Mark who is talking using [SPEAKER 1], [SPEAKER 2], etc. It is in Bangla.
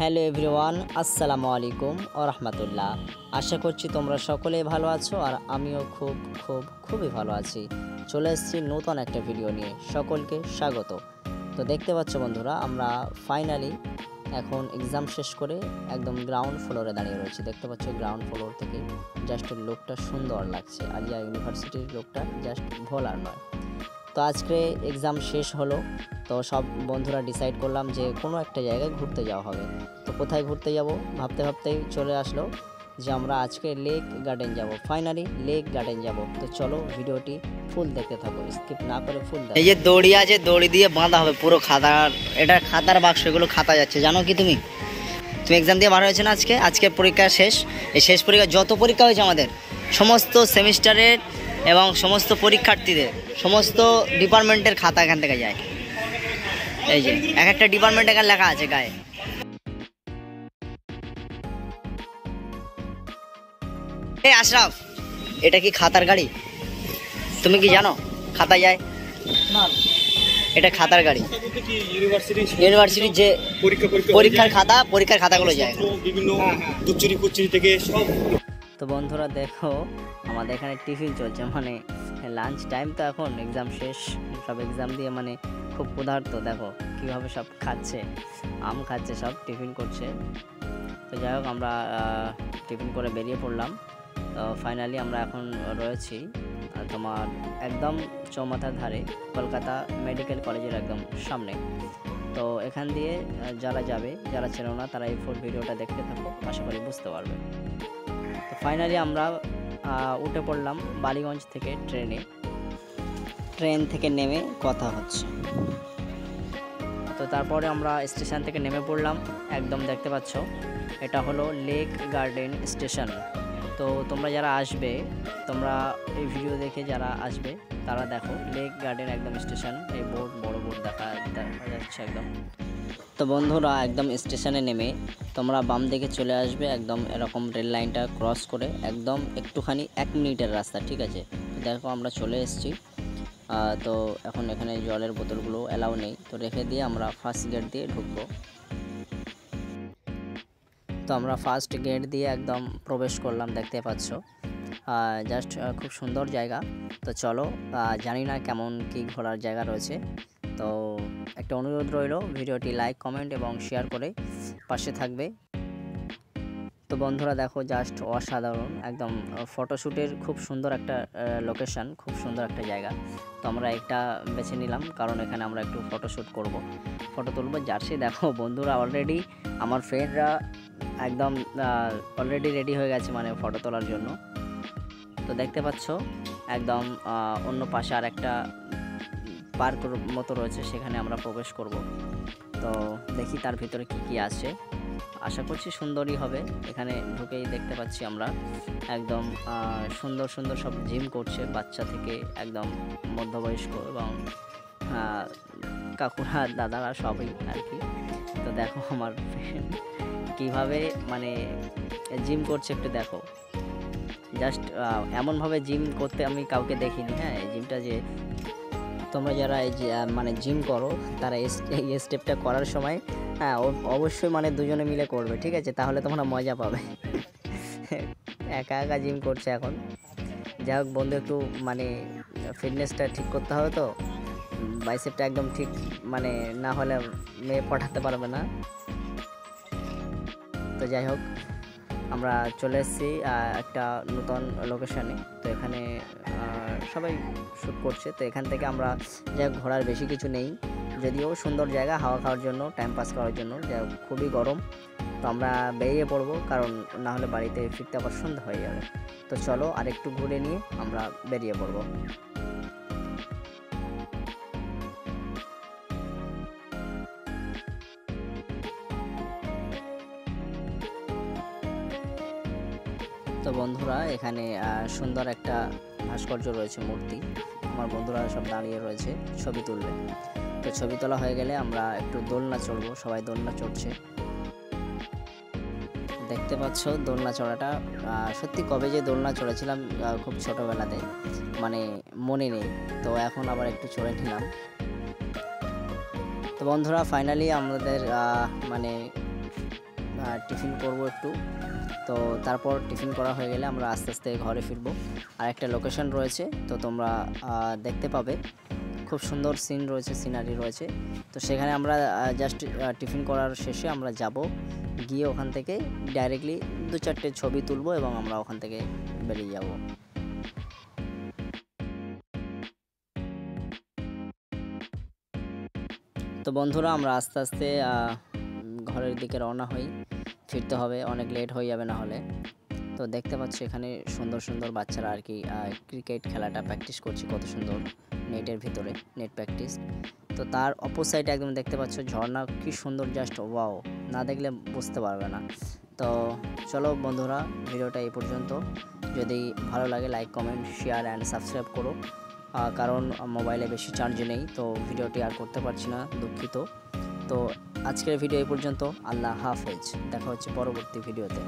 [SPEAKER 1] হ্যালো এভরিওয়ান, আসসালামু আলাইকুম ও রহমতুল্লাহ। আশা করছি তোমরা সকলেই ভালো আছো আর আমিও খুবই ভালো আছি। চলে এসেছি নতুন একটা ভিডিও নিয়ে, সকলকে স্বাগত। তো দেখতে পাচ্ছ বন্ধুরা, আমরা ফাইনালি এখন এক্সাম শেষ করে একদম গ্রাউন্ড ফ্লোরে দাঁড়িয়ে রয়েছি। দেখতে পাচ্ছ গ্রাউন্ড ফ্লোর থেকে জাস্ট লোকটা সুন্দর লাগছে। আলিয়া ইউনিভার্সিটির লোকটা জাস্ট ভোলার নয়। তো আজকে এক্সাম শেষ হলো, তো সব বন্ধুরা ডিসাইড করলাম যে কোনো একটা জায়গায় ঘুরতে যাওয়া হবে। তো কোথায় ঘুরতে যাব ভাবতেই চলে আসলো যে আমরা আজকে লেক গার্ডেন যাব। ফাইনালি লেক গার্ডেন যাব। তো চলো ভিডিওটি ফুল দেখতে থাকো, স্কিপ না করে ফুল দেখো। এই যে দড়ি আছে, দড়ি দিয়ে বাঁধা হবে পুরো খাতার, এটা খাতার বাক্স, এগুলো খাতা যাচ্ছে। জানো কি তুমি এক্সাম দিয়ে বার হয়েছে না আজকে পরীক্ষা শেষ। এই শেষ পরীক্ষা যত পরীক্ষা হয়েছে আমাদের সমস্ত সেমিস্টারের এবং সমস্ত পরীক্ষার্থীদের সমস্ত ডিপার্টমেন্টের খাতা এখান থেকে যায়। এই যে এক একটা ডিপার্টমেন্ট এখানে লেখা আছে গায়ে। এই আশরাফ, এটা কি খাতার গাড়ি? তুমি কি জানো খাতা যায় না? এটা খাতার গাড়ি। ইউনিভার্সিটির যে পরীক্ষার খাতাগুলো যায় বিভিন্ন থেকে সব। তো বন্ধুরা দেখো, আমাদের এখানে টিফিন চলছে, মানে লাঞ্চ টাইম। তো এখন এক্সাম শেষ, সব এক্সাম দিয়ে মানে খুব ক্ষুধার্ত। দেখো কীভাবে সব খাচ্ছে, আম খাচ্ছে, সব টিফিন করছে। তো যাই হোক, আমরা টিফিন করে বেরিয়ে পড়লাম। তো ফাইনালি আমরা এখন রয়েছি তোমার একদম চৌমাথার ধারে, কলকাতা মেডিকেল কলেজের একদম সামনে। তো এখান দিয়ে যারা যাবে, যারা চেনো না, তারা এই ফুল ভিডিওটা দেখতে থাকো, আশা করি বুঝতে পারবে। তো ফাইনালি আমরা উঠে পড়লাম বালিগঞ্জ থেকে ট্রেন থেকে নেমে কথা হচ্ছে। তো তারপরে আমরা স্টেশন থেকে নেমে পড়লাম। একদম দেখতে পাচ্ছ এটা হলো লেক গার্ডেন স্টেশন। তো তোমরা যারা আসবে, তোমরা এই ভিডিও দেখে যারা আসবে তারা দেখো লেক গার্ডেন একদম স্টেশন। এই বোর্ড, বড় বোর্ড দেখা যাচ্ছে একদম। তো বন্ধুরা একদম স্টেশনে নেমে তোমরা বাম দিকে চলে আসবে, একদম এরকম রেল লাইনটা ক্রস করে একদম একটুখানি 1 মিনিটের রাস্তা, ঠিক আছে? দেখো আমরা চলে এসেছি। তো এখন এখানে জলের বোতলগুলো অ্যালাউ নেই, তো রেখে দিয়ে আমরা ফার্স্ট গেট দিয়ে ঢুকবো। তো আমরা ফার্স্ট গেট দিয়ে একদম প্রবেশ করলাম, দেখতে পাচ্ছ জাস্ট খুব সুন্দর জায়গা। তো চলো, জানি না কেমন কি ঘোরার জায়গা রয়েছে। তো একটা অনুরোধ রইল, ভিডিওটি লাইক, কমেন্ট এবং শেয়ার করে পাশে থাকবে। তো বন্ধুরা দেখো জাস্ট অসাধারণ, একদম ফটোশ্যুটের খুব সুন্দর একটা লোকেশন, খুব সুন্দর একটা জায়গা। তো আমরা একটা বেছে নিলাম, কারণ এখানে আমরা একটু ফটোশ্যুট করব, ফটো তুলবো। জার্সি দেখো বন্ধুরা, অলরেডি আমার ফ্রেন্ডরা একদম অলরেডি রেডি হয়ে গেছে, মানে ফটো তোলার জন্য। তো দেখতে পাচ্ছ একদম অন্য পাশে আর একটা পার্ক মতো রয়েছে, সেখানে আমরা প্রবেশ করব। তো দেখি তার ভিতরে কি আছে, আশা করছি সুন্দরই হবে। এখানে ঢুকেই দেখতে পাচ্ছি আমরা একদম সুন্দর সব জিম করছে, বাচ্চা থেকে একদম মধ্যবয়স্ক এবং কাকুরা, দাদারা সবই আর কি। তো দেখো আমার ফ্রেন্ড কীভাবে মানে জিম করছে, একটু দেখো। জাস্ট এমনভাবে জিম করতে আমি কাউকে দেখিনি। হ্যাঁ, এই জিমটা যে তোমরা যারা এই যে মানে জিম করো, তারা এই স্টেপটা করার সময় অবশ্যই মানে দুজনে মিলে করবে, ঠিক আছে? তাহলে তোমরা মজা পাবে। একা জিম করছে এখন। যাই হোক বন্ধু, একটু মানে ফিটনেসটা ঠিক করতে হবে, তো বাইসেপটা একদম ঠিক মানে না হলে মেয়ে পটাতে পারবে না। তো যাই হোক, আমরা চলে এসেছি একটা নতুন লোকেশানে। তো এখানে সবাই শ্যুট করছে। তো এখান থেকে আমরা যাই ঘোরার বেশি কিছু নেই, যদিও সুন্দর জায়গা হাওয়া খাওয়ার জন্য, টাইম পাস করার জন্য। যাই হোক খুবই গরম, তো আমরা বেরিয়ে পড়বো, কারণ না হলে বাড়িতে ফিরতে আবার সন্ধ্যা হয়ে যাবে। তো চলো আর একটু ঘুরে নিয়ে আমরা বেরিয়ে পড়বো। তো বন্ধুরা এখানে সুন্দর একটা ভাস্কর্য রয়েছে, মূর্তি। আমার বন্ধুরা সব দাঁড়িয়ে রয়েছে, ছবি তুলবে। তো ছবি তোলা হয়ে গেলে আমরা একটু দোলনা চড়বো, সবাই দোলনা চড়ছে। দেখতে পাচ্ছ দোলনা চড়াটা, সত্যি কবে যে দোলনা চড়েছিলাম খুব ছোটোবেলাতে, মানে মনে নেই। তো এখন আবার একটু চড়ে নিলাম। তো বন্ধুরা ফাইনালি আমাদের মানে টিফিন করব একটু। তো তারপর টিফিন করা হয়ে গেলে আমরা আস্তে আস্তে ঘরে ফিরবো। আর একটা লোকেশন রয়েছে, তো তোমরা দেখতে পাবে, খুব সুন্দর সিন রয়েছে, সিনারি রয়েছে। তো সেখানে আমরা জাস্ট টিফিন করার শেষে আমরা যাব, গিয়ে ওখান থেকে ডাইরেক্টলি 2-4টে ছবি তুলবো এবং আমরা ওখান থেকে বেরিয়ে যাব। তো বন্ধুরা, আমরা আস্তে আস্তে ঘরের দিকে রওনা হই, ফিরতে হবে, অনেক লেট হয়ে যাবে না হলে। তো দেখতে পাচ্ছি এখানে সুন্দর সুন্দর বাচ্চারা আর কি ক্রিকেট খেলাটা প্র্যাকটিস করছে, কত সুন্দর, নেটের ভিতরে নেট প্র্যাকটিস। তো তার অপর সাইডে একদম দেখতে পাচ্ছ ঝর্ণা, কি সুন্দর, জাস্ট ওয়াও, না দেখলে বুঝতে পারবে না। তো চলো বন্ধুরা, ভিডিওটা এই পর্যন্ত। যদি ভালো লাগে like, comment, share and subscribe করো, কারণ মোবাইলে বেশি চার্জ নেই, তো ভিডিওটি আর করতে পারছি না, দুঃখিত। তো আজকের ভিডিও এই পর্যন্ত। আল্লাহ হাফেজ, দেখা হচ্ছে পরবর্তী ভিডিওতে।